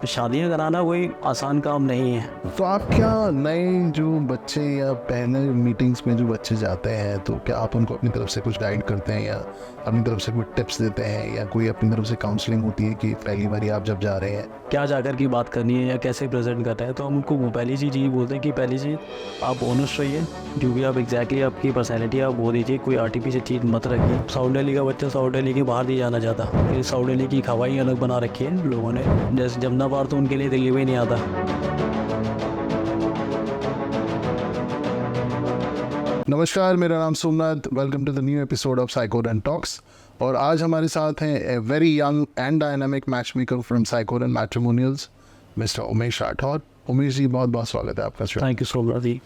शादियाँ कराना कोई आसान काम नहीं है। तो आप क्या नए जो बच्चे या पहले मीटिंग्स में जो बच्चे जाते हैं तो क्या आप उनको अपनी तरफ से कुछ गाइड करते हैं या अपनी तरफ से कोई टिप्स देते हैं या कोई अपनी तरफ से काउंसलिंग होती है कि पहली बार आप जब जा रहे हैं क्या जाकर की बात करनी है या कैसे प्रेजेंट करना है, तो हम उनको पहली चीज़ यही बोलते हैं कि पहली चीज़ आप ऑनेस्ट रहिए। जो भी आप एग्जैक्टली आपकी पर्सनैलिटी आप वो दीजिए, कोई आर्टिफिशियल चीज़ मत रखिए। साउथ दिल्ली का बच्चा साउथ दिल्ली के बाहर नहीं जाना चाहता, फिर साउथ दिल्ली की खवाई अलग बना रखी है लोगों ने। जैसे जमुना पार तो उनके लिए दिल्ली में ही नहीं आता। नमस्कार, मेरा नाम Somnath. Welcome to the new episode of Psychoran talks. और आज हमारे साथ हैं a very young and dynamic match maker from Psychoran matrimonials, mister Umesh Rathore. Umesh ji, बहुत बहुत स्वागत है आपका। Thank you Somnath ji.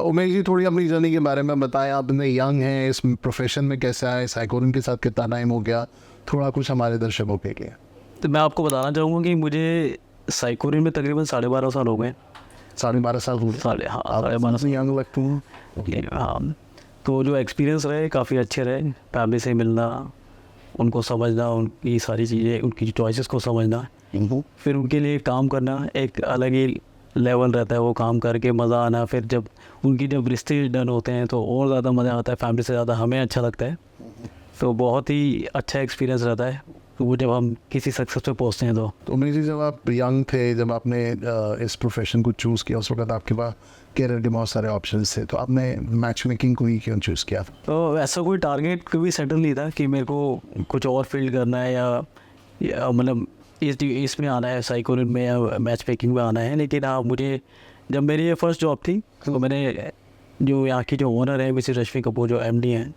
उमेश जी, थोड़ी अपनी जर्नी के बारे में बताएं। आप इतने यंग हैं, इस प्रोफेशन में कैसे आए, साइकोरन के साथ कितना टाइम हो गया, थोड़ा कुछ हमारे दर्शकों के लिए। तो मैं आपको बताना चाहूँगा कि मुझे साइकोरन में तकरीबन 12.5 साल हो गए। 12.5 साल हो गए। 12.5 साल यंग लगते हैं। हाँ, तो जो एक्सपीरियंस रहे काफ़ी अच्छे रहे। फैमिली से मिलना, उनको समझना, उनकी सारी चीज़ें, उनकी चॉइसेस को समझना, फिर उनके लिए काम करना, एक अलग ही लेवल रहता है। वो काम करके मज़ा आना, फिर जब रिश्ते डन होते हैं तो और ज़्यादा मज़ा आता है। फैमिली से ज़्यादा हमें अच्छा लगता है, तो बहुत ही अच्छा एक्सपीरियंस रहता है वो जब हम किसी सक्सेस पे पहुँचते हैं। तो उमेश जी, जब आप यंग थे, जब आपने इस प्रोफेशन को चूज़ किया, उस वक्त आपके पास कैरियर के बहुत सारे ऑप्शंस थे, तो आपने मैच मेकिंग को ही क्यों चूज़ किया? तो ऐसा कोई टारगेट कभी सेटल नहीं था कि मेरे को कुछ और फील्ड करना है या मतलब इसमें आना है, साइकोरन में या मैच मेकिंग में आना है। लेकिन हाँ, मुझे जब मेरी ये फर्स्ट जॉब थी तो मैंने जो यहाँ की जो ओनर है मिसेस रश्मि कपूर, जो MD हैं,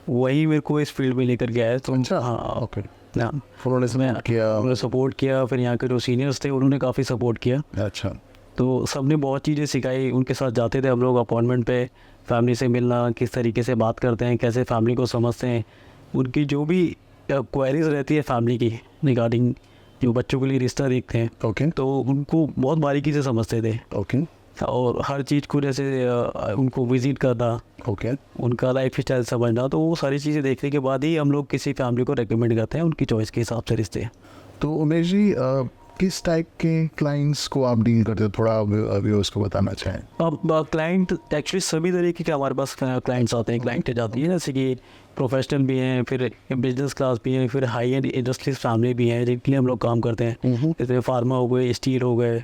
वही मेरे को इस फील्ड में लेकर गया है। तो अच्छा, हाँ, ओके। हाँ, उन्होंने सपोर्ट किया। फिर यहाँ के जो सीनियर्स थे उन्होंने काफ़ी सपोर्ट किया। अच्छा। तो सबने बहुत चीज़ें सिखाई। उनके साथ जाते थे हम लोग अपॉइंटमेंट पे, फैमिली से मिलना, किस तरीके से बात करते हैं, कैसे फैमिली को समझते हैं, उनकी जो भी क्वेरीज रहती है फैमिली की रिगार्डिंग जो बच्चों के लिए रिश्ता देखते हैं, ओके। तो उनको बहुत बारीकी से समझते थे। ओके। और हर चीज़ को जैसे उनको विज़िट करना, ओके। उनका लाइफ स्टाइल समझना, तो वो सारी चीज़ें देखने के बाद ही हम लोग किसी फैमिली को रेकमेंड करते हैं उनकी चॉइस के हिसाब से रिश्ते। तो उमेश जी, किस टाइप के क्लाइंट्स को आप डील करते हो, थोड़ा व्यूअर्स को बताना चाहें? अब क्लाइंट एक्चुअली सभी तरीके के हमारे पास क्लाइंट्स आते हैं, क्लाइंट जाती है। जैसे कि प्रोफेशनल भी हैं, फिर बिजनेस क्लास भी हैं, फिर हाई एंड इंडस्ट्रीज फैमिली भी हैं जिनके लिए हम लोग काम करते हैं। जैसे फार्मा हो गए, स्टील हो गए,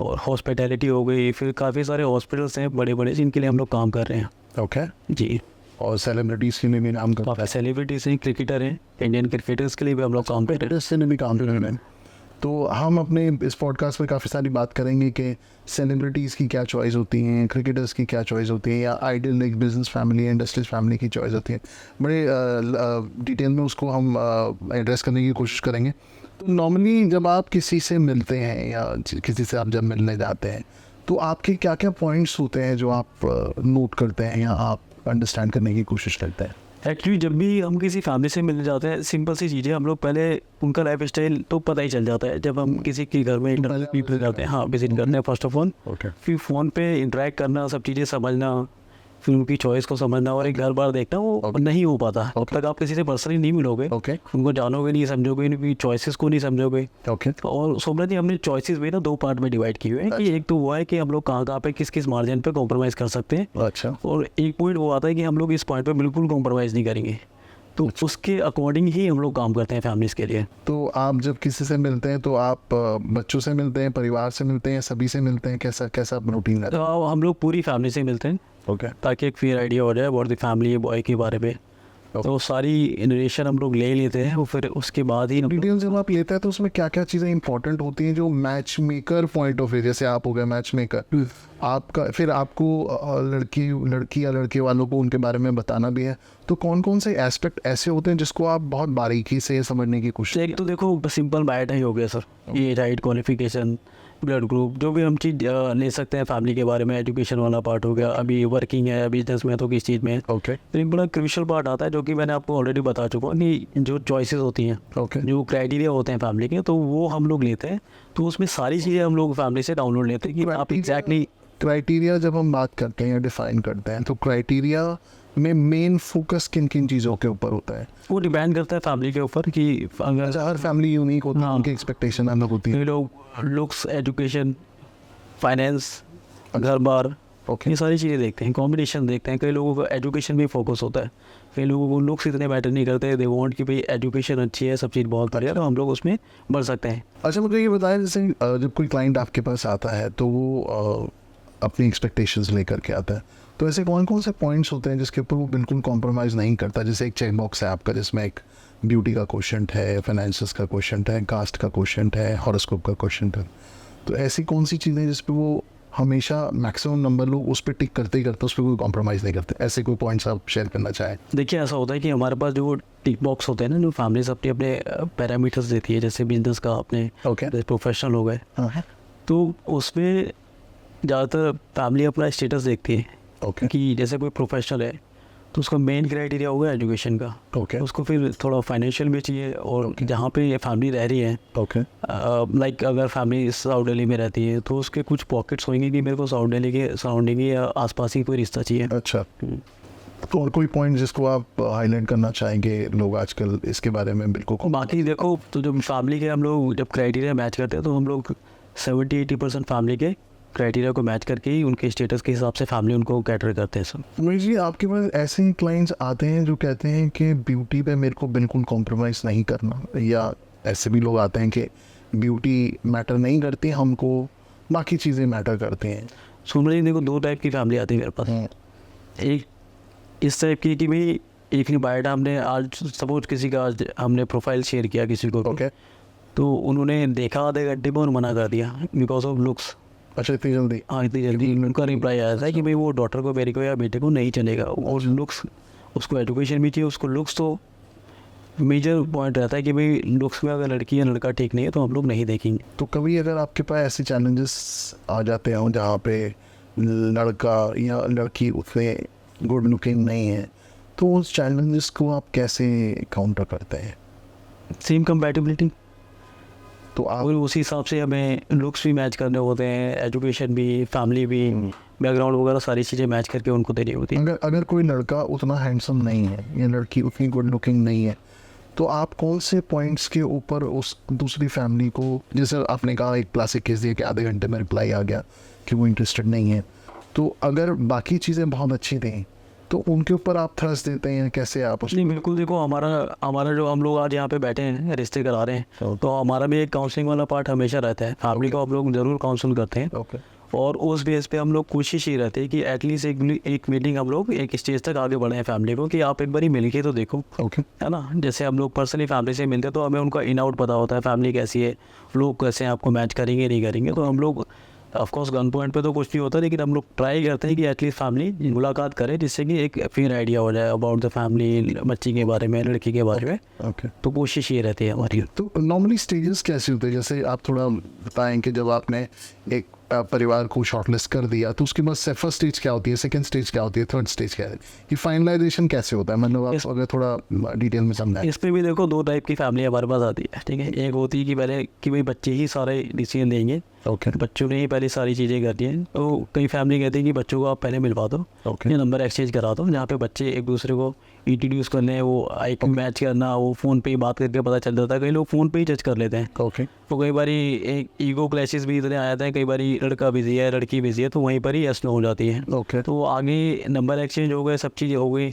और हॉस्पिटैलिटी हो गई। फिर काफ़ी सारे हॉस्पिटल्स हैं बड़े बड़े जिनके लिए हम लोग काम कर रहे हैं। ओके जी। और सेलिब्रिटीज़ के लिए भी नाम करता काफ़ी सेलिब्रिटीज़ हैं, क्रिकेटर हैं, इंडियन क्रिकेटर्स के लिए भी हम लोग काम कर रहे हैं। है, इससे भी काम कर रहे हैं। तो हम अपने इस पॉडकास्ट में काफ़ी सारी बात करेंगे कि सेलिब्रिटीज़ की क्या चॉइस होती हैं, क्रिकेटर्स की क्या चॉइस होती है, या आइडियल एक बिजनेस फैमिली, इंडस्ट्रीज फैमिली की चॉइस होती है। बड़े डिटेल में उसको हम एड्रेस करने की कोशिश करेंगे। तो नॉर्मली जब आप किसी से मिलते हैं या किसी से आप जब मिलने जाते हैं, तो आपके क्या क्या पॉइंट्स होते हैं जो आप नोट करते हैं या आप अंडरस्टैंड करने की कोशिश करते हैं? एक्चुअली जब भी हम किसी फैमिली से मिलने जाते हैं, सिंपल सी चीज़ें, हम लोग पहले उनका लाइफ स्टाइल तो पता ही चल जाता है जब हम किसी के घर में इंटरव्यू जाते हैं। हाँ, विजिट करते हैं फर्स्ट ऑफ ऑल। ओके। फिर फ़ोन पे इंटरेक्ट करना, सब चीज़ें समझना, फिर उनकी चॉइस को समझना, और एक घर बार देखना वो नहीं हो पाता जब तक आप किसी से पर्सनली नहीं मिलोगे। ओके। उनको जानोगे नहीं, समझोगे, उनकी चॉइसेस को नहीं समझोगे। ओके। और सोमनाथ जी, हमने चॉइसेस भी ना 2 पार्ट में डिवाइड किए हुए हैं कि एक तो वो है कि हम लोग कहाँ पे किस किस मार्जिन पे कॉम्प्रोमाइज़ कर सकते हैं। अच्छा। और एक पॉइंट वो आता है कि हम लोग इस पॉइंट पे बिल्कुल कॉम्प्रोमाइज़ नहीं करेंगे। तो उसके अकॉर्डिंग ही हम लोग काम करते हैं फैमिलीज़ के लिए। तो आप जब किसी से मिलते हैं तो आप बच्चों से मिलते हैं, परिवार से मिलते हैं, सभी से मिलते हैं, कैसा कैसा रूटीन रहता तो हम लोग पूरी फैमिली से मिलते हैं। ओके। ताकि एक क्लियर आइडिया हो जाए अबाउट द फैमिली बॉय के बारे में। तो सारी इन्फॉर्मेशन हम लोग ले लेते हैं, और फिर उसके बाद ही डिटेल जब आप लेते हैं तो उसमें क्या क्या चीज़ें इंपॉर्टेंट होती हैं जो match maker point of view, जैसे आप हो गए मैच मेकर, आपका फिर आपको लड़की या लड़के वालों को उनके बारे में बताना भी है, तो कौन कौन से एस्पेक्ट ऐसे होते हैं जिसको आप बहुत बारीकी से समझने की कोशिश? एक तो देखो, सिंपल बायोडाटा ही हो गया सर, ये हाइट, क्वालिफिकेशन, ब्लड ग्रुप, जो भी हम चीज़ ले सकते हैं फैमिली के बारे में। एजुकेशन वाला पार्ट हो गया, अभी वर्किंग है, बिजनेस में तो किस चीज़ में। ओके। तो एक बड़ा क्रूशियल पार्ट आता है जो कि मैंने आपको ऑलरेडी बता चुका हूँ कि जो चॉइसेस होती हैं, ओके, जो क्राइटेरिया होते हैं फैमिली के, तो वो हम लोग लेते हैं। तो उसमें सारी चीज़ें हम लोग फैमिली से डाउनलोड लेते हैं कि आप एग्जैक्टली क्राइटेरिया जब हम बात करते हैं या डिफाइन करते हैं, तो क्राइटेरिया में मेन फोकस किन किन चीज़ों के ऊपर होता है? वो डिपेंड करता है फैमिली के ऊपर कि अगर अच्छा, हर फैमिली यूनिक होती है, हाँ। उनकी एक्सपेक्टेशन अलग होती है। कई लोग लुक्स, एजुकेशन, फाइनेंस, घर बार, ओके, ये सारी चीज़ें देखते हैं, कॉम्बिनेशन देखते हैं। कई लोगों को एजुकेशन भी फोकस होता है, कई लोगों को लुक्स इतने मैटर नहीं करते, दे वांट कि भाई एजुकेशन अच्छी है, सब चीज़ बहुत बढ़िया, तो हम लोग उसमें बढ़ सकते हैं। अच्छा मुझे ये बताएं, जैसे जब कोई क्लाइंट आपके पास आता है तो वो अपनी एक्सपेक्टेशंस लेकर के आता है, तो ऐसे कौन कौन से पॉइंट्स होते हैं जिसके ऊपर वो बिल्कुल कॉम्प्रोमाइज़ नहीं करता? जैसे एक चेक बॉक्स है आपका जिसमें एक ब्यूटी का क्वेश्चन है, फाइनेंसेस का क्वेश्चन है, कास्ट का क्वेश्चन है, हॉरोस्कोप का क्वेश्चन है, तो ऐसी कौन सी चीज़ें जिस पे वो हमेशा मैक्सिमम नंबर लोग उस पर टिक करते ही करते, उस पर कोई कॉम्प्रोमाइज़ नहीं करते? ऐसे कोई पॉइंट्स आप शेयर करना चाहें? देखिए, ऐसा होता है कि हमारे पास जो टिक बॉक्स होते हैं ना, जो फैमिलीज अपने अपने पैरामीटर्स देती है, जैसे बिजनेस का, अपने ओके, प्रोफेशनल हो गए, हाँ, तो उसमें ज़्यादातर फैमिली अपना स्टेटस देखती है ओके, कि जैसे कोई प्रोफेशनल है तो उसका मेन क्राइटेरिया होगा एजुकेशन का, ओके, उसको फिर थोड़ा फाइनेंशियल भी चाहिए, और Okay. जहाँ पे ये फैमिली रह रही है, ओके, लाइक अगर फैमिली साउथ दिल्ली में रहती है तो उसके कुछ पॉकेट्स होंगे कि मेरे को साउथ दिल्ली के सराउंडिंग या आसपास ही कोई रिश्ता चाहिए। अच्छा। तो और कोई पॉइंट जिसको आप हाईलाइट करना चाहेंगे? लोग आजकल इसके बारे में बिल्कुल बाकी देखो, तो जब फैमिली के हम लोग जब क्राइटेरिया मैच करते हैं तो हम लोग 70-80% फैमिली के क्राइटेरिया को मैच करके ही उनके स्टेटस के हिसाब से फैमिली उनको कैटर करते हैं सब। मनीष जी, आपके पास ऐसे क्लाइंट्स आते हैं जो कहते हैं कि ब्यूटी पे मेरे को बिल्कुल कॉम्प्रोमाइज़ नहीं करना, या ऐसे भी लोग आते हैं कि ब्यूटी मैटर नहीं करती, हमको बाकी चीज़ें मैटर करती हैं? सुन रही, देखो, दो टाइप की फैमिली आती है मेरे पास। एक इस टाइप की कि भाई एक नहीं बायोडा, हमने आज सपोज किसी का आज हमने प्रोफाइल शेयर किया किसी को, ओके, तो उन्होंने देखा आधे घंटे में और मना कर दिया बिकॉज ऑफ लुक्स। अच्छा, इतनी जल्दी? हाँ, इतनी जल्दी उनका रिप्लाई आया था कि भाई वो डॉटर को, मेरे को या बेटे को नहीं चलेगा, और लुक्स, उसको एजुकेशन भी चाहिए, उसको लुक्स तो मेजर पॉइंट रहता है कि भाई लुक्स में अगर लड़की या लड़का ठीक नहीं है तो हम लोग नहीं देखेंगे। तो कभी अगर आपके पास ऐसे चैलेंजेस आ जाते हों जहाँ पे लड़का या लड़की उतने गुड लुकिंग नहीं है, तो उस चैलेंजेस को आप कैसे काउंटर करते हैं? सेम कंपैटिबिलिटी, तो आप और उसी हिसाब से हमें लुक्स भी मैच करने होते हैं, एजुकेशन भी, फैमिली भी, बैकग्राउंड वगैरह सारी चीज़ें मैच करके उनको देनी होती है। अगर अगर कोई लड़का उतना हैंडसम नहीं है या लड़की उतनी गुड लुकिंग नहीं है, तो आप कौन से पॉइंट्स के ऊपर उस दूसरी फैमिली को, जैसे आपने कहा एक क्लासिक केस दिया कि आधे घंटे में रिप्लाई आ गया कि वो इंटरेस्टेड नहीं है, तो अगर बाकी चीज़ें बहुत अच्छी थी तो उनके ऊपर आप थ्रस्ट देते हैं? कैसे आप नहीं, बिल्कुल, देखो, हमारा जो हम लोग आज यहाँ पे बैठे हैं, रिश्ते करा रहे हैं, तो हमारा भी एक काउंसलिंग वाला पार्ट हमेशा रहता है। फैमिली को हम लोग ज़रूर काउंसिल करते हैं, ओके, और उस बेस पे हम लोग कोशिश ही रहती है कि एटलीस्ट एक मीटिंग हम लोग एक स्टेज तक आगे बढ़े हैं फैमिली को, कि आप एक बार मिल के तो देखो, ओके, है ना। जैसे हम लोग पर्सनली फैमिली से मिलते हैं तो हमें उनका इन आउट पता होता है, फैमिली कैसी है, लोग कैसे हैं, आपको मैच करेंगे नहीं करेंगे, तो हम लोग ऑफकोर्स गन पॉइंट पे तो कुछ नहीं होता, लेकिन हम लोग ट्राई करते हैं कि एटलीस्ट फैमिली मुलाकात करें, जिससे कि एक फेयर आइडिया हो जाए अबाउट द फैमिली, बच्ची के बारे में, लड़की के बारे में। ओके। तो कोशिश ये रहती है हमारी। तो नॉर्मली स्टेजेस कैसे होते हैं? जैसे आप थोड़ा बताएं कि जब आपने एक परिवार को शॉर्टलिस्ट कर दिया तो उसके बाद फर्स्ट स्टेज क्या होती है, सेकंड स्टेज क्या होती है, थर्ड स्टेज क्या है, ये फाइनलाइजेशन कैसे होता है? मतलब आप अगर थोड़ा डिटेल में समझाएं। इस पे भी देखो, दो टाइप की फैमिली हमारे पास आती है, ठीक है। एक होती है कि पहले कि भाई बच्चे ही सारे डिसीजन देंगे, ओके, बच्चों ने ही पहले सारी चीज़ें करनी है। तो कई फैमिली कहती है कि बच्चों को आप पहले मिलवा दो, ओके, या नंबर एक्सचेंज करा दो, जहाँ पे बच्चे एक दूसरे को इंट्रोड्यूस करने, वो एक मैच करना, वो फ़ोन पे ही बात करके पता चल जाता है। कई लोग फ़ोन पे ही जज कर लेते हैं, ओके, तो कई बार एक ईगो क्लैशेस भी इतने आ जाते हैं, कई बार लड़का बिजी है, लड़की बिजी है, तो वहीं पर ही यस नो हो जाती है। ओके, तो आगे नंबर एक्सचेंज हो गए, सब चीज़ें हो गई,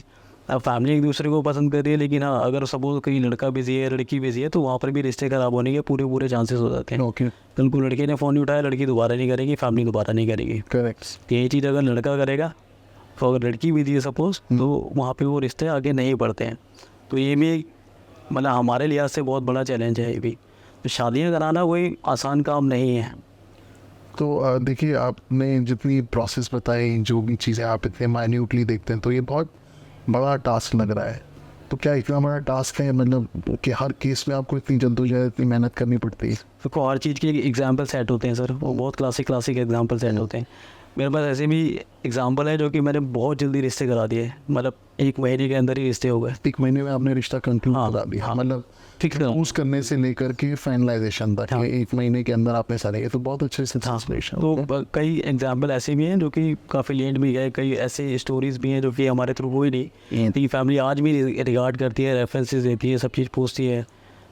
अब फैमिली एक दूसरे को पसंद कर रही है, लेकिन हाँ, अगर सपोज कहीं लड़का बिजी है, लड़की बिजी है, तो वहाँ पर भी रिश्ते खराब होने के पूरे चांसेस हो जाते हैं। ओके, कल को लड़के ने फ़ोन नहीं उठाया, लड़की दोबारा नहीं करेगी, फैमिली दोबारा नहीं करेगी। करेक्ट। यही चीज़ अगर लड़का करेगा, तो अगर लड़की बिजी है सपोज, तो वहाँ पे वो रिश्ते आगे नहीं बढ़ते हैं। तो ये भी मतलब हमारे लिहाज से बहुत बड़ा चैलेंज है ये भी। तो शादियाँ कराना कोई आसान काम नहीं है। तो देखिए, आपने जितनी प्रोसेस बताई, जो भी चीज़ें आप इतने माइन्यूटली देखते हैं, तो ये बहुत बड़ा टास्क लग रहा है। तो क्या इतना बड़ा टास्क है, मतलब कि हर केस में आपको इतनी जद्दोजहद, इतनी मेहनत करनी पड़ती है? तो हर चीज़ के एग्जाम्पल सेट होते हैं सर, वो बहुत क्लासिक एग्जाम्पल सेट होते हैं। मेरे पास ऐसे भी एग्जांपल है जो कि मैंने बहुत जल्दी रिश्ते करा दिए, मतलब 1 महीने के अंदर ही रिश्ते हो गए। 1 महीने में आपने रिश्ता कंक्लूड हाँ, करा दिया, हाँ। मतलब ठीक है। प्रपोज करने से लेकर के फाइनलाइजेशन तक हाँ। 1 महीने के अंदर आपने सारे, ये तो बहुत अच्छे से हाँ, ट्रांसलेशन। तो कई एग्जाम्पल ऐसे भी हैं जो कि काफ़ी लेट भी गए, कई ऐसे स्टोरीज भी हैं जो कि हमारे थ्रू हुई नहीं, कि फैमिली आज भी रिगार्ड करती है, रेफरेंसेस देती है, सब चीज़ पूछती है,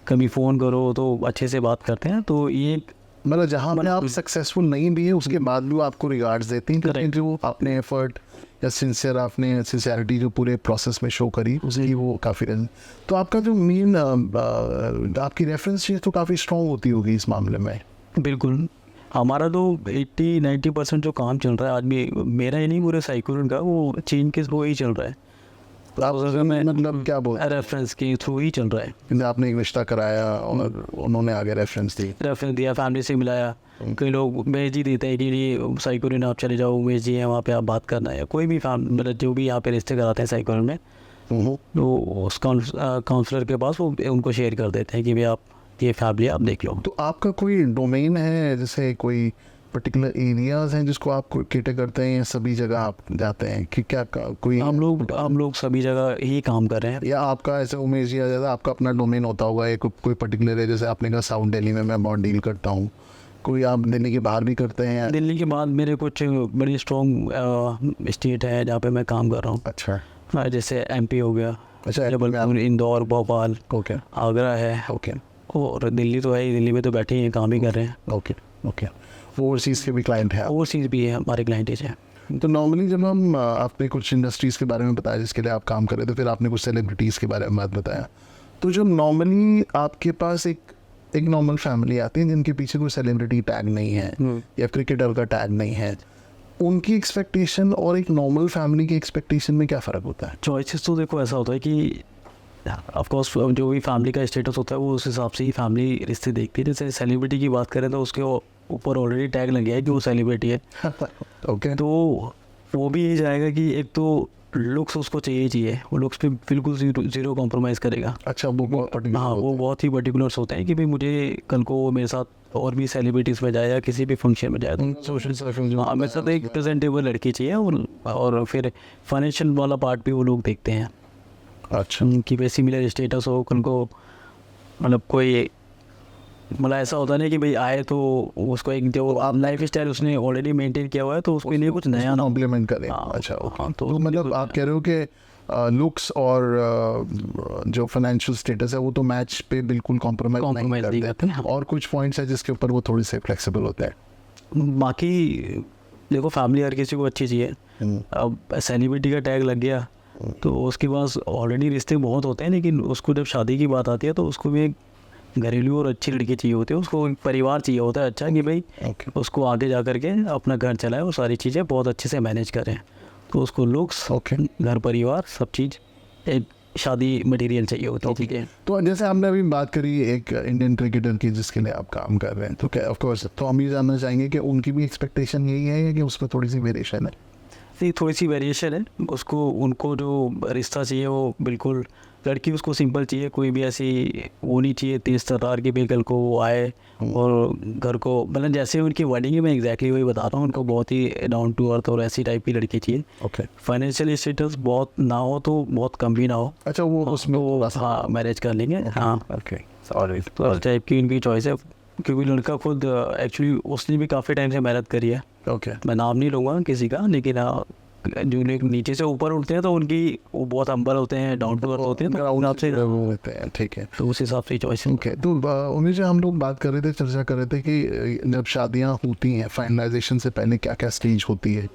कभी फ़ोन करो तो अच्छे से बात करते हैं। तो ये मतलब जहाँ पे आप सक्सेसफुल नहीं भी है उसके बाद भी वो आपको रिगार्ड्स देते हैं, क्योंकि Correct. जो आपने एफर्ट या सिंसियरिटी जो पूरे प्रोसेस में शो करी उसकी वो काफ़ी तो आपका जो मेन आपकी रेफरेंस चीज़ तो काफ़ी स्ट्रॉन्ग होती होगी इस मामले में। बिल्कुल, हमारा तो 80-90% जो काम चल रहा है आज भी, मेरा ही नहीं पूरे साइकोलन का, वो चेन के थ्रू ही चल रहा है। तो आप मतलब क्या बोल रेफरेंस के थ्रू ही चल रहा है। आपने एक रिश्ता कराया और उन्होंने आगे रेफरेंस दी। रेफरेंस दिया, फैमिली से मिलाया, कई लोग मेज ही देते हैं कि ये साइकोलन आप चले जाओ, मेज ही है वहाँ पे आप बात करना है, या कोई भी मतलब जो भी यहाँ पे रिश्ते कराते हैं साइकोलन में, तो उस काउंसलर के पास वो उनको शेयर कर देते हैं कि भाई आप ये फैमिली आप देख लो। तो आपका कोई डोमेन है, जैसे कोई पर्टिकुलर एरियाज हैं जिसको आप केटर करते हैं, या सभी जगह आप जाते हैं कि क्या कोई हम लोग सभी जगह ही काम कर रहे हैं। या आपका ऐसे उमेश या ज़्यादा आपका अपना डोमेन होता होगा, एक कोई पर्टिकुलर है, जैसे आपने कहा साउथ दिल्ली में मैं बहुत डील करता हूँ, कोई आप दिल्ली के बाहर भी करते हैं? दिल्ली के बाद मेरे कुछ बड़ी स्ट्रॉन्ग स्टेट है जहाँ पे मैं काम कर रहा हूँ। अच्छा, जैसे MP हो गया, अच्छा, जबलपुर, इंदौर, भोपाल, ओके, आगरा है, ओके, और दिल्ली तो है ही, दिल्ली में तो बैठे ही हैं, काम ही कर रहे हैं। Okay, okay. ओवरसीज़ के भी क्लाइंट हैं? ओवरसीज़ भी है हमारे क्लाइंटेज है। तो नॉर्मली जब हम आपने कुछ इंडस्ट्रीज़ के बारे में बताया जिसके लिए आप काम कर रहे थे, फिर आपने कुछ सेलिब्रिटीज़ के बारे में बात बताया, तो जब नॉर्मली आपके पास एक नॉर्मल फैमिली आती है जिनके पीछे कोई सेलिब्रिटी टैग नहीं है या क्रिकेटर का टैग नहीं है, उनकी एक्सपेक्टेशन और एक नॉर्मल फैमिली की एक्सपेक्टेशन में क्या फ़र्क होता है? चॉइसेस तो देखो ऐसा होता है कि ऑफ कोर्स जो भी फैमिली का स्टेटस होता है वो उस हिसाब से ही फैमिली रिश्ते देखती है। जैसे सेलिब्रिटी की बात करें तो उसके ऊपर ऑलरेडी टैग लग गया है कि वो सेलिब्रिटी है। ओके, तो वो भी ये जाएगा कि एक तो लुक्स उसको चाहिए, वो लुक्स पे बिल्कुल ज़ीरो कॉम्प्रोमाइज़ करेगा। अच्छा, वो बहुत पर्टिकुलर हाँ, वो बहुत ही पर्टिकुलर्स होते हैं कि भाई मुझे कल को मेरे साथ और भी सेलिब्रिटीज़ में जाए या किसी भी फंक्शन में जाए तो सोशल सर्कल हाँ, मेरे साथ एक प्रेजेंटेबल लड़की चाहिए, और फिर फाइनेंशियल वाला पार्ट भी वो लोग देखते हैं। अच्छा, कि भाई सिमिलर स्टेटस हो, उनको मतलब कोई मतलब ऐसा होता नहीं कि भाई आए तो उसको एक जो आप लाइफ स्टाइल उसने ऑलरेडी मेंटेन किया हुआ है तो उसके लिए कुछ नया ना कॉम्प्लीमेंट करें। हाँ, अच्छा, ओके। हाँ, तो मतलब आप कह रहे हो कि लुक्स और जो फाइनेंशियल स्टेटस है वो तो मैच पे बिल्कुल कॉम्प्रोमाइज नहीं नहीं करते करते हैं। और कुछ पॉइंट्स है जिसके ऊपर वो थोड़ी से फ्लेक्सिबल होते हैं। बाकी देखो फैमिली हर किसी को अच्छी चाहिए। अब सेलिब्रिटी का टैग लग गया तो उसके पास ऑलरेडी रिश्ते बहुत होते हैं, लेकिन उसको जब शादी की बात आती है तो उसको भी एक घरेलू और अच्छी लड़की चाहिए होती है, उसको एक परिवार चाहिए होता है अच्छा, कि भाई ओके, उसको आगे जा कर के अपना घर चलाए और सारी चीज़ें बहुत अच्छे से मैनेज करें। तो उसको लुक्स, ओके, घर परिवार सब चीज़ एक शादी मटेरियल चाहिए होती है। ठीक है, तो जैसे आपने अभी बात करी एक इंडियन क्रिकेटर की जिसके लिए आप काम कर रहे हैं, तो क्या ऑफ कोर्स तो हम ये जानना चाहेंगे कि उनकी भी एक्सपेक्टेशन यही है कि उसमें थोड़ी सी वेरिएशन है? थोड़ी सी वेरिएशन है, उसको उनको जो रिश्ता चाहिए वो बिल्कुल, लड़की उसको सिंपल चाहिए, कोई भी ऐसी वो नहीं चाहिए तेज़ तर्रार की भी कल को वो आए और घर को, मतलब जैसे उनकी वर्डिंग है मैं एग्जैक्टली वही बता रहा हूँ, उनको बहुत ही डाउन टू अर्थ और ऐसी टाइप की लड़की चाहिए। ओके, फाइनेंशियल स्टेटस बहुत ना हो तो बहुत कम भी ना हो। अच्छा, वो उसमें वो हाँ मैरिज कर लेंगे। हाँ, ओके, सॉरी, तो उस टाइप की उनकी चॉइस है, क्योंकि लड़का खुद एक्चुअली उसने भी काफ़ी टाइम से मेहनत करी है। ओके, मैं नाम नहीं लूँगा किसी का, लेकिन जो लोग नीचे से ऊपर उठते हैं तो उनकी वो बहुत हम्बल होते हैं, डाउन टू अर्थ होते हैं, तो उन आपसे वो होते हैं, ठीक है। तो उस हिसाब से चॉइस। ओके, तो उमेश जी हम लोग बात कर रहे थे, चर्चा कर रहे थे कि जब शादियां होती हैं फाइनलाइजेशन से पहले क्या क्या स्टेज होती है,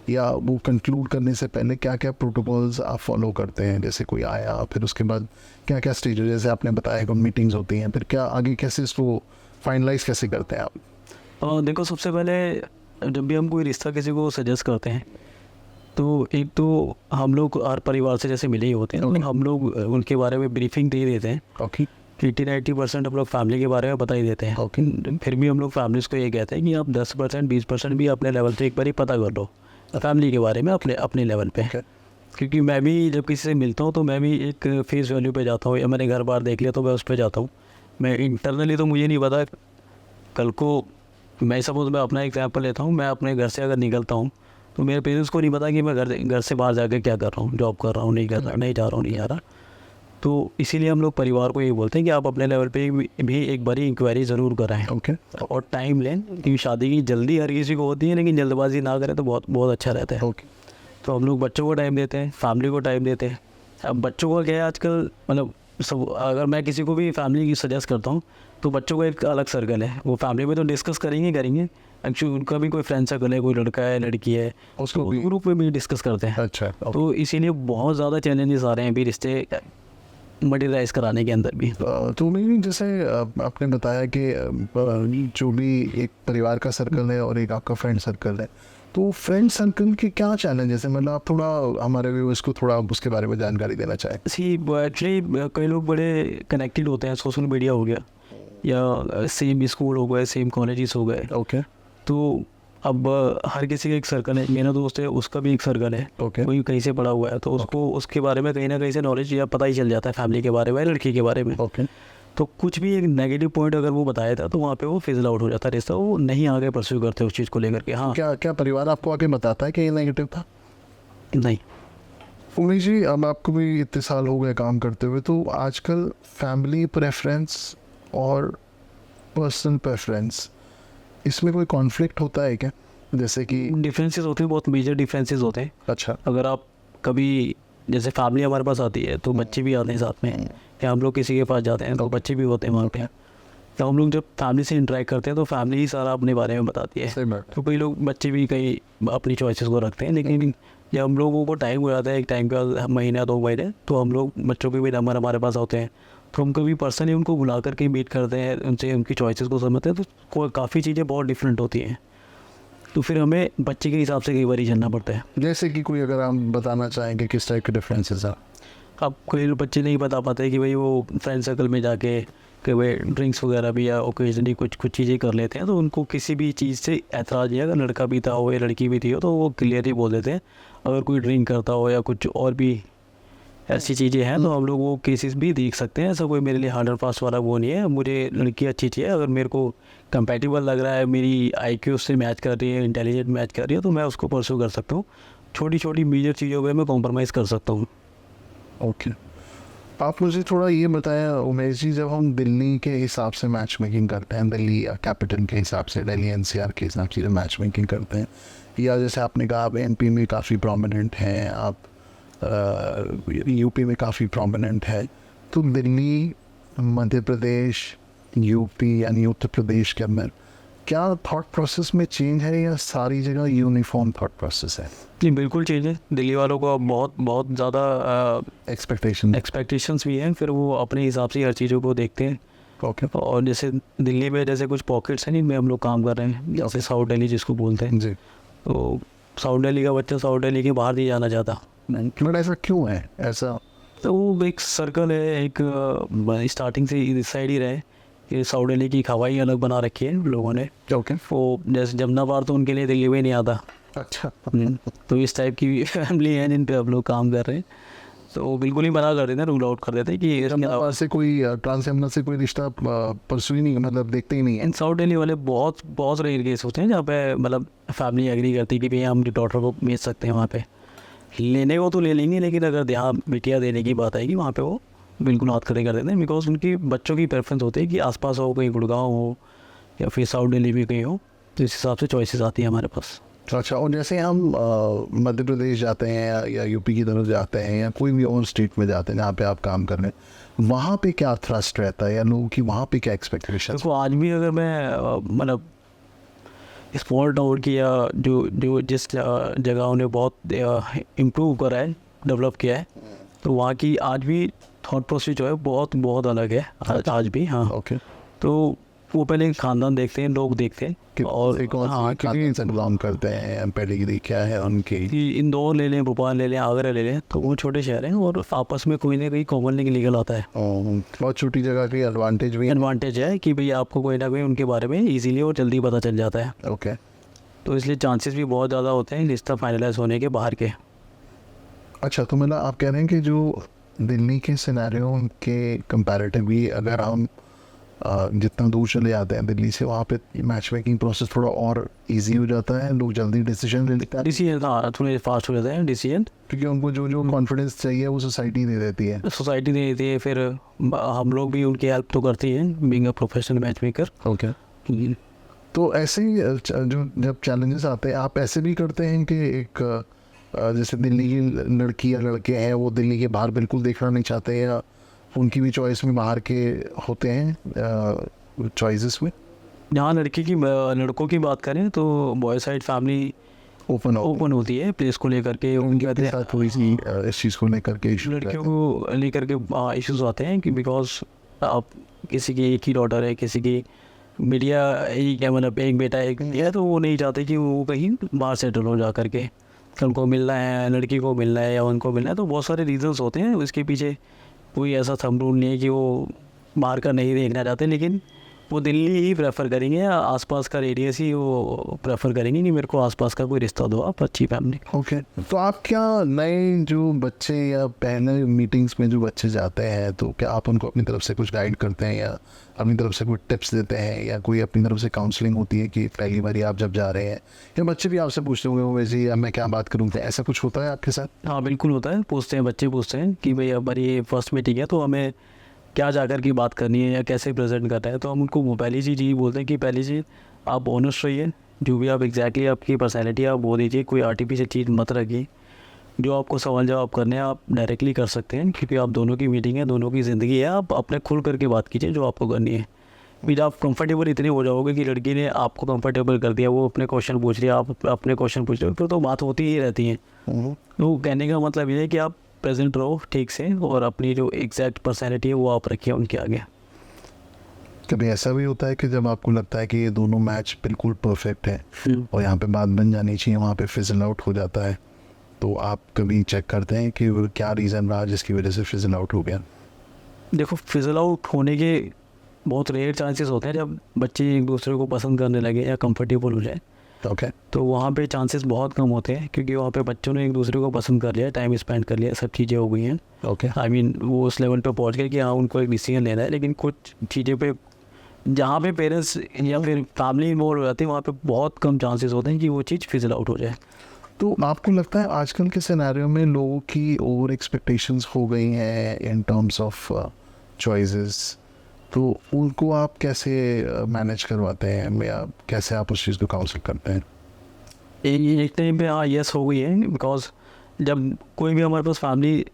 या वो कंक्लूड करने से पहले क्या क्या प्रोटोकॉल्स आप फॉलो करते हैं, जैसे कोई आया फिर उसके बाद क्या क्या स्टेज हो, जैसे आपने बताया कि मीटिंग्स होती हैं, फिर क्या आगे कैसे इसको फाइनलाइज कैसे करते हैं आप? देखो सबसे पहले जब भी हम कोई रिश्ता किसी को सजेस्ट करते हैं तो एक तो हम लोग हर परिवार से जैसे मिले ही होते हैं, तो हम लोग उनके बारे में ब्रीफिंग दे देते हैं। ओके, 80-90% हम लोग फैमिली के बारे में बता ही देते हैं। ओके, फिर भी हम लोग फैमिलीज़ को ये कहते हैं कि आप 10% 20% भी अपने लेवल पे एक बार ही पता कर लो फैमिली के बारे में अपने लेवल पे। क्योंकि मैं भी जब किसी से मिलता हूँ तो मैं भी एक फेस वैल्यू पे जाता हूँ, या मैंने घर बार देख लिया तो मैं उस पर जाता हूँ। मैं इंटरनली तो मुझे नहीं पता, कल को मैं सपोज मैं अपना एग्जाम्पल लेता हूँ, मैं अपने घर से अगर निकलता हूँ तो मेरे पेरेंट्स को नहीं पता कि मैं घर से बाहर जाकर क्या कर रहा हूँ, जॉब कर रहा हूँ, नहीं कर रहा, नहीं जा रहा हूँ, नहीं जा रहा। तो इसीलिए हम लोग परिवार को ये बोलते हैं कि आप अपने लेवल पे भी एक बारी इंक्वायरी ज़रूर कराएं ओके और टाइम लें, क्योंकि शादी की जल्दी हर किसी को होती है, लेकिन जल्दबाजी ना करें तो बहुत बहुत अच्छा रहता है। ओके तो हम लोग बच्चों को टाइम देते हैं, फैमिली को टाइम देते हैं। अब बच्चों को क्या है आजकल, मतलब सब, अगर मैं किसी को भी फैमिली की सजेस्ट करता हूँ तो बच्चों का एक अलग सर्कल है, वो फैमिली में तो डिस्कस करेंगे। एक्चुअली उनका भी कोई फ्रेंड सर्कल है, कोई लड़का है, लड़की है, उसको तो भी ग्रुप में भी डिस्कस करते हैं। अच्छा तो इसीलिए बहुत ज़्यादा चैलेंजेस आ रहे हैं अभी रिश्ते मटेरियलाइज कराने के अंदर भी। तो नहीं, जैसे आपने बताया कि जो भी एक परिवार का सर्कल है और एक आपका फ्रेंड सर्कल है, तो फ्रेंड सर्कल के क्या चैलेंजेस हैं? मतलब आप थोड़ा हमारे व्यूअर्स को थोड़ा उसके बारे में जानकारी देना चाहें। सी एक्चुअली कई लोग बड़े कनेक्टेड होते हैं, सोशल मीडिया हो गया या सेम स्कूल हो गए, सेम कॉलेजेस हो गए। ओके तो अब हर किसी का एक सर्कल है, मेरा दोस्त है उसका भी एक सर्कल है, ओके कोई कहीं से पढ़ा हुआ है, तो उसको उसके बारे में कहीं ना कहीं से नॉलेज या पता ही चल जाता है, फैमिली के बारे में, लड़की के बारे में। ओके तो कुछ भी एक नेगेटिव पॉइंट अगर वो बताया था तो वहाँ पे वो फिजल आउट हो जाता है रिश्ता, वो नहीं आगे परस्यू करते उस चीज़ को लेकर के। हाँ, क्या क्या परिवार आपको आके बताता है कि ये नेगेटिव था? नहीं, उमेश जी, अब आपको भी इतने साल हो गए काम करते हुए, तो आजकल फैमिली प्रेफरेंस और पर्सनल प्रेफरेंस, इसमें कोई कॉन्फ्लिक्ट होता है क्या? जैसे कि डिफरेंसेस होते हैं, बहुत मेजर डिफरेंसेस होते हैं। अच्छा अगर आप कभी, जैसे फैमिली हमारे पास आती है तो बच्चे भी आते हैं साथ में, या हम लोग किसी के पास जाते हैं तो बच्चे भी होते हैं वहाँ पे। तो हम लोग जब फैमिली से इंटरेक्ट करते हैं तो फैमिली ही सारा अपने बारे में बताती है। सही बात। तो कई लोग बच्चे भी कई अपनी चॉइसेस को रखते हैं, लेकिन जब हम लोगों को टाइम हो जाता है, एक टाइम का महीना 2 महीने, तो हम लोग बच्चों के भी नंबर हमारे पास होते हैं, तो हम कभी पर्सनली उनको बुला करके मीट करते हैं, उनसे उनकी चॉइसेस को समझते हैं, तो काफ़ी चीज़ें बहुत डिफरेंट होती हैं। तो फिर हमें बच्चे के हिसाब से कई बार ही चलना पड़ता है। जैसे कि कोई अगर आप बताना चाहें कि किस टाइप के डिफरेंसेस हैं? अब कोई बच्चे नहीं बता पाते कि भाई वो फ्रेंड सर्कल में जाके कि भाई ड्रिंक्स वगैरह भी या ओकेजनली कुछ चीज़ें कर लेते हैं, तो उनको किसी भी चीज़ से ऐतराज़ नहीं है। अगर लड़का पीता हो या लड़की भी थी हो तो वो क्लियर ही बोल देते हैं। अगर कोई ड्रिंक करता हो या कुछ और भी ऐसी चीज़ें हैं तो हम लोग वो केसेस भी देख सकते हैं। ऐसा कोई मेरे लिए हार्ड एंड फास्ट वाला वो नहीं है, मुझे लड़की अच्छी चाहिए, अगर मेरे को कंपैटिबल लग रहा है, मेरी IQ उससे मैच कर रही है, इंटेलिजेंट मैच कर रही है, तो मैं उसको परस्यू कर सकता हूँ। छोटी छोटी मेजर चीज़ों पर मैं कॉम्प्रोमाइज़ कर सकता हूँ। ओके, आप मुझे थोड़ा ये बताएं उमेश जी, जब हम दिल्ली के हिसाब से मैच मेकिंग करते हैं, दिल्ली कैपिटल के हिसाब से, दिल्ली NCR के हिसाब से मैच मेकिंग करते हैं, या जैसे आपने कहा आप MP में काफ़ी प्रोमिनेंट हैं, आप UP में काफ़ी प्रोमिनेंट है, तो दिल्ली, मध्य प्रदेश, UP यानी उत्तर प्रदेश के अंदर क्या थॉट प्रोसेस में चेंज है या सारी जगह यूनिफॉर्म थॉट प्रोसेस है? जी बिल्कुल चेंज है। दिल्ली वालों को अब बहुत ज़्यादा एक्सपेक्टेशंस भी हैं, फिर वो अपने हिसाब से हर चीज़ों को देखते हैं। ओके और जैसे दिल्ली में जैसे कुछ पॉकेट्स हैं जिनमें हम लोग काम कर रहे हैं, जैसे साउथ दिल्ली जिसको बोलते हैं, जी, तो साउथ दिल्ली का बच्चा साउथ दिल्ली के बाहर नहीं जाना चाहता। बट ऐसा क्यों है? ऐसा तो वो एक सर्कल है, एक स्टार्टिंग से इस साइड ही रहे कि साउथ दिल्ली की खवाई अलग बना रखी है लोगों ने। ओके वो जैसे जमुना पार तो उनके लिए दिल्ली में नहीं आता। अच्छा तो इस टाइप की फैमिली है जिन पे अब लोग काम कर रहे हैं, तो वो बिल्कुल ही मना कर देते हैं, रूल आउट कर देते हैं कि इसके अलावा से कोई ट्रांस यमुना से कोई रिश्ता परसू ही नहीं, मतलब देखते ही नहीं है। इन साउथ दिल्ली वाले बहुत रेयर केस होते हैं जहाँ पे मतलब फैमिली एग्री करती है कि भैया हम डॉटर को भेज सकते हैं वहाँ पे। लेने को तो ले लेंगे, लेकिन अगर यहाँ बिटिया देने की बात आएगी वहाँ पे वो बिल्कुल हाथ खड़े कर देते हैं, बिकॉज उनकी बच्चों की प्रेफरेंस होती है कि आसपास हो, कहीं गुड़गांव हो या फिर साउथ दिल्ली में कहीं हो, तो इस हिसाब से चॉइसेस आती है हमारे पास। अच्छा, और जैसे हम मध्य प्रदेश जाते हैं या UP की तरफ जाते हैं या कोई भी और स्टेट में जाते हैं जहाँ पे आप काम कर रहे हैं, वहाँ पे क्या थ्रस्ट रहता है या लोगों की वहाँ पे क्या एक्सपेक्टेशन? देखो आज भी अगर मैं मतलब स्मॉल टाउन की या जो जिस जगह उन्हें बहुत इम्प्रूव करा है, डेवलप किया है, तो वहाँ की आज भी थॉट प्रोसेस जो है बहुत अलग है आज भी। हाँ ओके, तो वो पहले खानदान देखते हैं, लोग देखते हैं, और हाँ क्योंकि बिलोंग करते हैं, पेडिग्री क्या है उनकी। कि इंदौर ले लें, भोपाल ले लें, आगरा ले लें, तो वो छोटे शहर हैं और आपस में कोई ना कोई कॉमन निकल आता है। बहुत छोटी जगह की एडवांटेज भी है कि भाई आपको कोई ना कोई उनके बारे में इजीली और जल्दी पता चल जाता है। ओके, तो इसलिए चांसेस भी बहुत ज़्यादा होते हैं रिश्ता फाइनलाइज होने के बाहर के। अच्छा, तो मतलब आप कह रहे हैं कि जो दिल्ली के सिनेरियो के कंपैरेटिवली अगर हम जितना दूर चले जाते हैं दिल्ली से, वहाँ पे मैच मेकिंग प्रोसेस थोड़ा और इजी हो जाता है, लोग जल्दी डिसीजन ले लेते हैं डिसीजन, हाँ, थोड़े फास्ट हो जाते हैं डिसीजन। क्योंकि उनको जो जो कॉन्फिडेंस चाहिए वो सोसाइटी दे देती है। सोसाइटी दे देती है, फिर हम लोग भी उनकी हेल्प तो करती हैं, being a professional match maker. Okay, तो ऐसे ही जो जब चैलेंजेस आते हैं, आप ऐसे भी करते हैं कि एक जैसे दिल्ली की लड़की या लड़के हैं, वो दिल्ली के बाहर बिल्कुल देखना नहीं चाहते, या उनकी भी चॉइस में बाहर के होते हैं चॉइसेस में? जहाँ लड़कों की बात करें तो बॉय साइड फैमिली ओपन होती है प्लेस को लेकर के। उनके के साथ थोड़ी सी इस चीज़ को लेकर के इशू, लड़कियों को लेकर के इश्यूज आते हैं कि बिकॉज आप किसी की एक ही डॉटर है, किसी की मीडिया एक है, मतलब एक बेटा एक है, तो वो नहीं चाहते कि वो कहीं बाहर सेटल हो जा करके। उनको मिलना है, लड़की को मिलना है या उनको मिलना है, तो बहुत सारे रीजंस होते हैं उसके पीछे। कोई ऐसा थंब रूल नहीं है कि वो बाहर का नहीं देखना चाहते, लेकिन वो दिल्ली ही प्रेफर करेंगे या आसपास का रेडियस ही वो प्रेफर करेंगे कि मेरे को आसपास का कोई रिश्ता दो, आप अच्छी फैमिली। ओके, तो आप क्या नए जो बच्चे या पहले मीटिंग्स में जो बच्चे जाते हैं, तो क्या आप उनको अपनी तरफ से कुछ गाइड करते हैं या अपनी तरफ से कुछ टिप्स देते हैं, या कोई अपनी तरफ से काउंसलिंग होती है कि पहली बार आप जब जा रहे हैं, या बच्चे भी आपसे पूछते होंगे वो वैसे ही, मैं क्या बात करूँ, ऐसा कुछ होता है आपके साथ? हाँ बिल्कुल होता है, पूछते हैं, बच्चे पूछते हैं कि भाई अब ये फर्स्ट मीटिंग है तो हमें क्या जाकर की बात करनी है या कैसे प्रेजेंट करना है। तो हम उनको वो पहली चीज़ यही बोलते हैं कि पहली चीज़ आप ऑनेस्ट रहिए, जो भी आप एग्जैक्टली आपकी पर्सनैलिटी आप वो दीजिए, कोई आर्टिफिशियल चीज़ मत रखिए। जो आपको सवाल जवाब करने हैं आप डायरेक्टली कर सकते हैं, क्योंकि आप दोनों की मीटिंग है, दोनों की ज़िंदगी है, आप अपने खुल करके बात कीजिए जो आपको करनी है। फिर आप कंफर्टेबल इतने हो जाओगे कि लड़की ने आपको कंफर्टेबल कर दिया, वो अपने क्वेश्चन पूछ रही है, आप अपने क्वेश्चन पूछ रहे हो, फिर तो बात होती ही रहती है। तो कहने का मतलब ये है कि आप प्रेजेंट रहो ठीक से, और अपनी जो एग्जैक्ट पर्सनैलिटी है वो आप रखिए उनके आगे। कभी ऐसा भी होता है कि जब आपको लगता है कि ये दोनों मैच बिल्कुल परफेक्ट है और यहाँ पे बात बन जानी चाहिए, वहाँ पे फिजल आउट हो जाता है, तो आप कभी चेक करते हैं कि वो क्या रीज़न रहा जिसकी वजह से फिजल आउट हो गया? देखो, फिजल आउट होने के बहुत रेयर चांसेस होते हैं जब बच्चे एक दूसरे को पसंद करने लगे या कंफर्टेबल हो जाए। ओके, तो वहाँ पे चांसेस बहुत कम होते हैं, क्योंकि वहाँ पे बच्चों ने एक दूसरे को पसंद कर लिया, टाइम स्पेंड कर लिया, सब चीज़ें हो गई हैं। ओके, आई मीन वो उस लेवल पे पहुँच गए कि हाँ उनको एक डिसीजन लेना है। लेकिन कुछ चीज़ें पे जहाँ पे पेरेंट्स या फिर फैमिली इन्वॉल्व हो जाती है, वहाँ पे बहुत कम चांसेस होते हैं कि वो चीज़ फिजल आउट हो जाए। तो आपको लगता है आजकल के सिनेरियो में लोगों की ओवर एक्सपेक्टेशंस हो गई हैं इन टर्म्स ऑफ चॉइसेस, तो उनको आप कैसे मैनेज करवाते हैं, या कैसे आप उस चीज़ को काउंसिल करते हैं? एक टाइम पे हाँ यस हो गई है, बिकॉज जब कोई भी हमारे पास फैमिली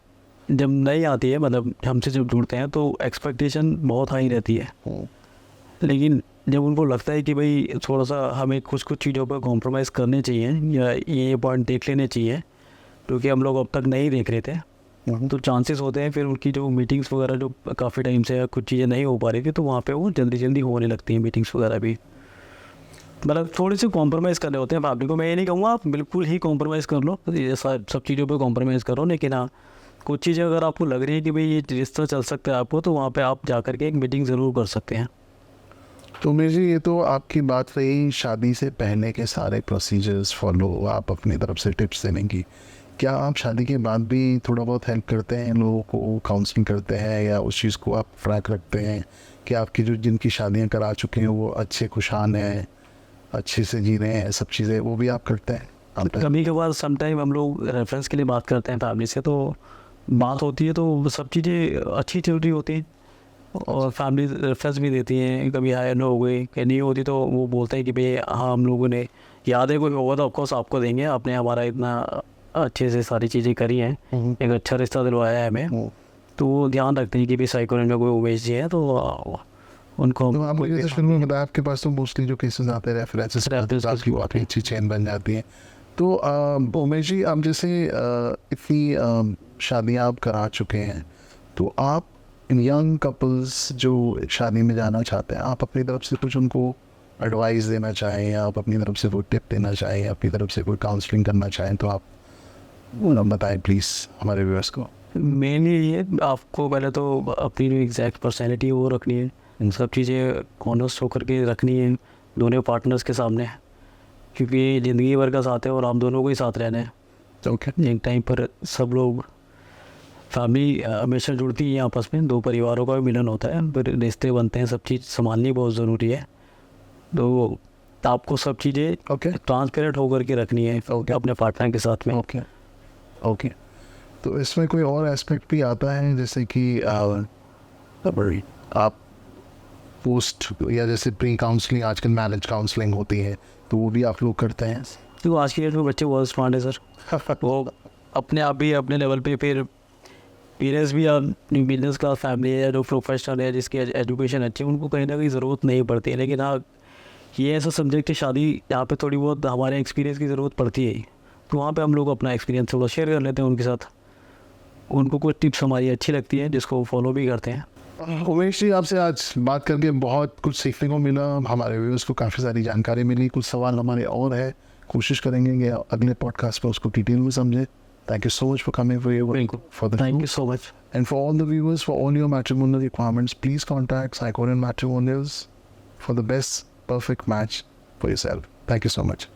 जब नई आती है, मतलब हमसे जब जुड़ते हैं, तो एक्सपेक्टेशन बहुत हाई रहती है। लेकिन जब उनको लगता है कि भाई थोड़ा सा हमें कुछ चीज़ों पर कॉम्प्रोमाइज़ करने चाहिए या ये पॉइंट देख लेने चाहिए, क्योंकि हम लोग अब तक नहीं देख रहे थे, तो चांसेस होते हैं फिर उनकी जो मीटिंग्स वगैरह जो काफ़ी टाइम से कुछ चीज़ें नहीं हो पा रही थी, तो वहाँ पे वो जल्दी होने लगती हैं मीटिंग्स वगैरह भी। मतलब थोड़े से कॉम्प्रोमाइज़ करने होते हैं फैमिली को। मैं ये नहीं कहूँगा आप बिल्कुल ही कॉम्प्रोमाइज़ कर लो, ये सब चीज़ों पे कॉम्प्रोमाइज़ करो, लेकिन हाँ कुछ चीज़ें अगर आपको लग रही है कि भाई ये रिश्ता चल सकता है आपको, तो वहाँ पे आप जा कर के एक मीटिंग ज़रूर कर सकते हैं। तो मेरी ये तो आपकी बात रही शादी से पहले के सारे प्रोसीजर्स फॉलो, आप अपनी तरफ से टिप्स देने की। क्या आप शादी के बाद भी थोड़ा बहुत हेल्प करते हैं लोगों को, काउंसलिंग करते हैं, या उस चीज़ को आप ट्रैक रखते हैं कि आपकी जो जिनकी शादियां करा चुके हैं वो अच्छे खुशहाल हैं, अच्छे से जी रहे हैं, सब चीज़ें वो भी आप करते हैं? कभी कभार समटाइम हम लोग रेफरेंस के लिए बात करते हैं फैमिली से, तो बात होती है तो सब चीज़ें अच्छी चल रही होती हैं, और फैमिली रेफरेंस भी देती हैं। कभी हाई नो हो गई, कहीं नहीं होती तो वो बोलते हैं कि भाई हाँ हम लोगों ने याद है कोई होगा तो ऑफकोर्स आपको देंगे, आपने हमारा इतना अच्छे से सारी चीज़ें करी हैं, एक अच्छा रिश्ता दिलवाया है हमें, तो वो ध्यान रखते हैं कि भाई साइकोलॉजी में कोई उमेश जी है तो उनको। तो आप मुझे जैसे शुरू में बताया आपके पास तो मोस्टली जो केसेस आते हैं रेफरेंसेस की काफ़ी अच्छी चेन बन जाती है। तो उमेश जी, आप जैसे इतनी शादियाँ आप करा चुके हैं, तो आप यंग कपल्स जो शादी में जाना चाहते हैं, आप अपनी तरफ से कुछ उनको एडवाइस देना चाहें, या आप अपनी तरफ से कोई टिप देना चाहें, अपनी तरफ से कोई काउंसलिंग करना चाहें, तो आप बताएं प्लीज़ हमारे व्यूअर्स को। मेनली ये आपको पहले तो अपनी जो एग्जैक्ट पर्सनैलिटी है वो रखनी है, इन सब चीज़ें ऑनेस्ट होकर के रखनी है दोनों पार्टनर्स के सामने, क्योंकि ज़िंदगी भर का साथ है और आप दोनों को ही साथ रहना है। ओके, एक टाइम पर सब लोग फैमिली हमेशा जुड़ती है आपस में, दो परिवारों का भी मिलन होता है, फिर रिश्ते बनते हैं, सब चीज़ संभालनी बहुत ज़रूरी है। तो आपको सब चीज़ें ओके ट्रांसपेरेंट होकर के रखनी है Okay. अपने पार्टनर के साथ में। Okay okay. तो इसमें कोई और एस्पेक्ट भी आता है जैसे कि आप पोस्ट या जैसे प्री काउंसलिंग, आजकल मैरिज काउंसलिंग होती है, तो वो भी आप लोग करते हैं? तो आज की डेट में बच्चे बहुत स्मार्ट है सर, वो अपने आप भी अपने लेवल पे, फिर पेरेंट्स भी बिजनेस क्लास फैमिली है, जो प्रोफेशनल है, जिसकी एजुकेशन अच्छी है, उनको कहीं ना कहीं ज़रूरत नहीं पड़ती है। लेकिन हाँ, ये ऐसा सब्जेक्ट है शादी, यहाँ पे थोड़ी बहुत हमारे एक्सपीरियंस की ज़रूरत पड़ती है, तो वहाँ पे हम लोग अपना एक्सपीरियंस थोड़ा शेयर कर लेते हैं उनके साथ। उनको कुछ टिप्स हमारी अच्छी लगती है जिसको फॉलो भी करते हैं। उमेश जी, आपसे आज बात करके बहुत कुछ सीखने को मिला, हमारे व्यूअर्स को काफ़ी सारी जानकारी मिली। कुछ सवाल हमारे और है, कोशिश करेंगे कि अगले पॉडकास्ट पर उसको डिटेल में समझे। Thank you so much for coming for the thank you so much. And for all the viewers, for all your matrimonial requirements, please contact Psychorian Matrimonials for the best perfect match for yourself. Thank you so much.